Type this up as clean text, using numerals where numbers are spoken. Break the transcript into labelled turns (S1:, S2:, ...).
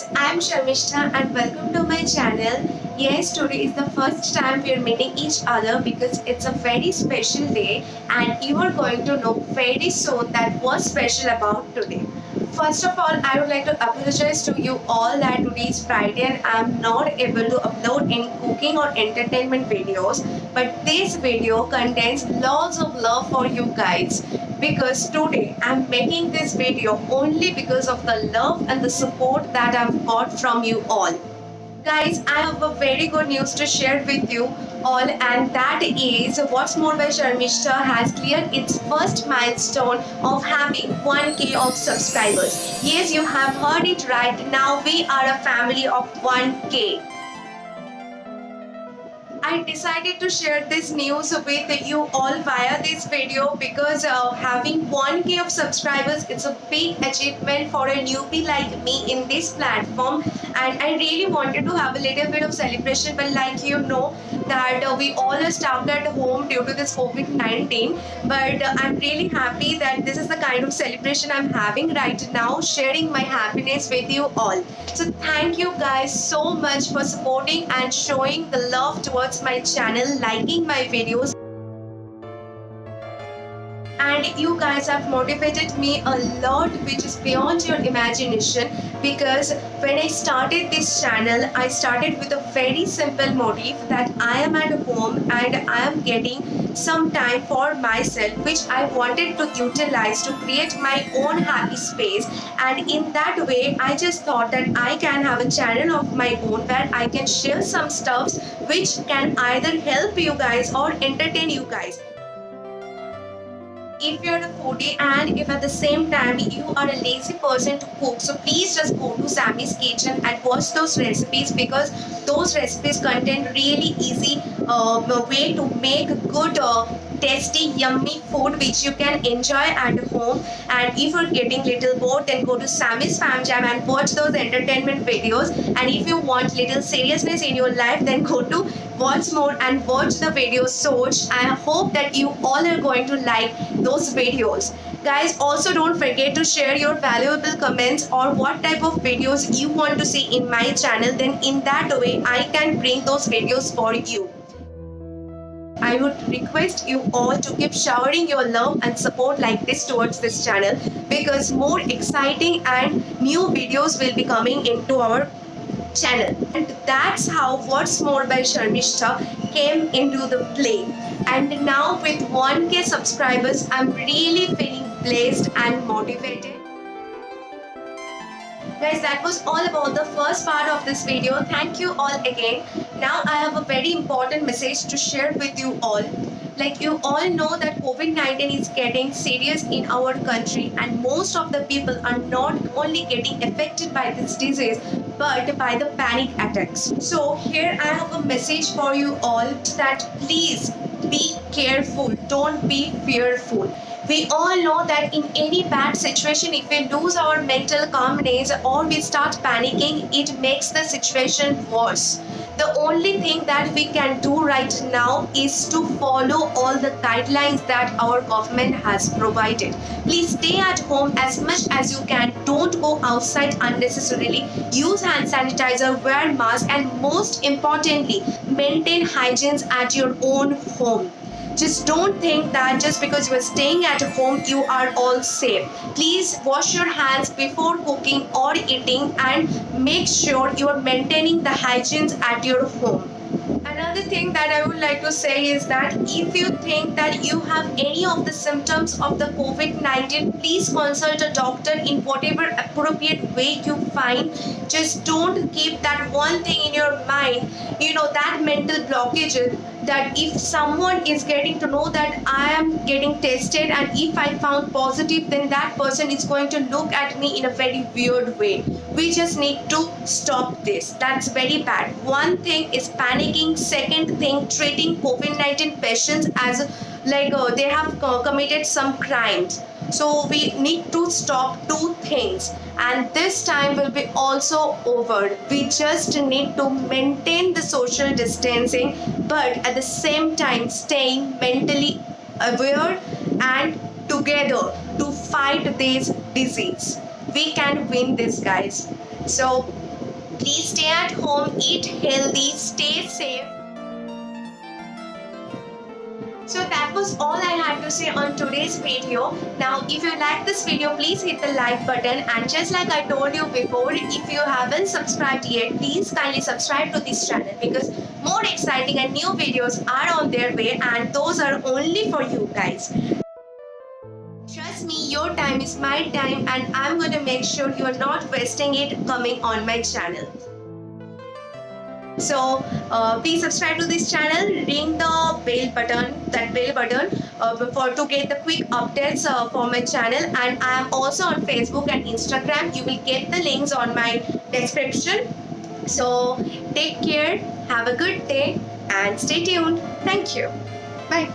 S1: I'm Sharmishta and welcome to my channel. Yes, today is the first time we are meeting each other because it's a very special day and you are going to know very soon that what's special about today. First of all, I would like to apologize to you all that today is Friday and I'm not able to upload any cooking or entertainment videos. But this video contains lots of love for you guys because today I'm making this video only because of the love and the support that I've got from you all. Guys, I have a very good news to share with you all, and that is What's More by Sharmishta has cleared its first milestone of having 1K of subscribers. Yes, you have heard it right. Now we are a family of 1K. I decided to share this news with you all via this video because having 1K of subscribers, it's a big achievement for a newbie like me in this platform, and I really wanted to have a little bit of celebration, but like you know that we all are stuck at home due to this COVID-19, but I'm really happy that this is the kind of celebration I'm having right now, sharing my happiness with you all. So thank you guys so much for supporting and showing the love towards my channel, liking my videos, and you guys have motivated me a lot, which is beyond your imagination, because when I started this channel, I started with a very simple motive that I am at home and I am getting some time for myself, which I wanted to utilize to create my own happy space. And in that way, I just thought that I can have a channel of my own where I can share some stuffs which can either help you guys or entertain you guys. If you're a foodie and if at the same time you are a lazy person to cook, so please just go to Sammy's Kitchen and watch those recipes, because those recipes contain really easy way to make good tasty yummy food which you can enjoy at home. And if you're getting little bored, then go to Sammy's Fam Jam and watch those entertainment videos. And if you want little seriousness in your life, then go to What's More and watch the videos. So I hope that you all are going to like those videos. Guys, also don't forget to share your valuable comments or what type of videos you want to see in my channel. Then in that way I can bring those videos for you. I would request you all to keep showering your love and support like this towards this channel, because more exciting and new videos will be coming into our channel. And that's how What's More by Sharmishta came into the play. And now with 1K subscribers, I'm really feeling blessed and motivated. Guys, that was all about the first part of this video. Thank you all again. Now I have a very important message to share with you all. Like you all know that COVID-19 is getting serious in our country, and most of the people are not only getting affected by this disease but by the panic attacks. So here I have a message for you all that please be careful, don't be fearful. We all know that in any bad situation, if we lose our mental calmness or we start panicking, it makes the situation worse. The only thing that we can do right now is to follow all the guidelines that our government has provided. Please stay at home as much as you can. Don't go outside unnecessarily. Use hand sanitizer, wear mask, and most importantly, maintain hygiene at your own home. Just don't think that just because you are staying at home, you are all safe. Please wash your hands before cooking or eating and make sure you are maintaining the hygiene at your home. Another thing that I would like to say is that if you think that you have any of the symptoms of the COVID-19, please consult a doctor in whatever appropriate way you find. Just don't keep that one thing in your mind, that mental blockage, that if someone is getting to know that I am getting tested and if I found positive, then that person is going to look at me in a very weird way. We just need to stop this. That's very bad. One thing is panicking. Second thing, treating COVID-19 patients as like they have committed some crimes. So we need to stop two things, and this time will be also over. We just need to maintain the social distancing, but at the same time staying mentally aware and together to fight this disease. We can win this, guys. So Please stay at home, eat healthy, stay safe. So that was all I had to say on today's video. Now if you like this video, please hit the like button, and just like I told you before, if you haven't subscribed yet, please kindly subscribe to this channel, because more exciting and new videos are on their way, and those are only for you guys. Trust me, your time is my time, and I'm going to make sure you are not wasting it coming on my channel. So please subscribe to this channel, ring the bell button, to get the quick updates for my channel. And I am also on Facebook and Instagram. You will get the links on my description. So take care, have a good day, and stay tuned. Thank you. Bye.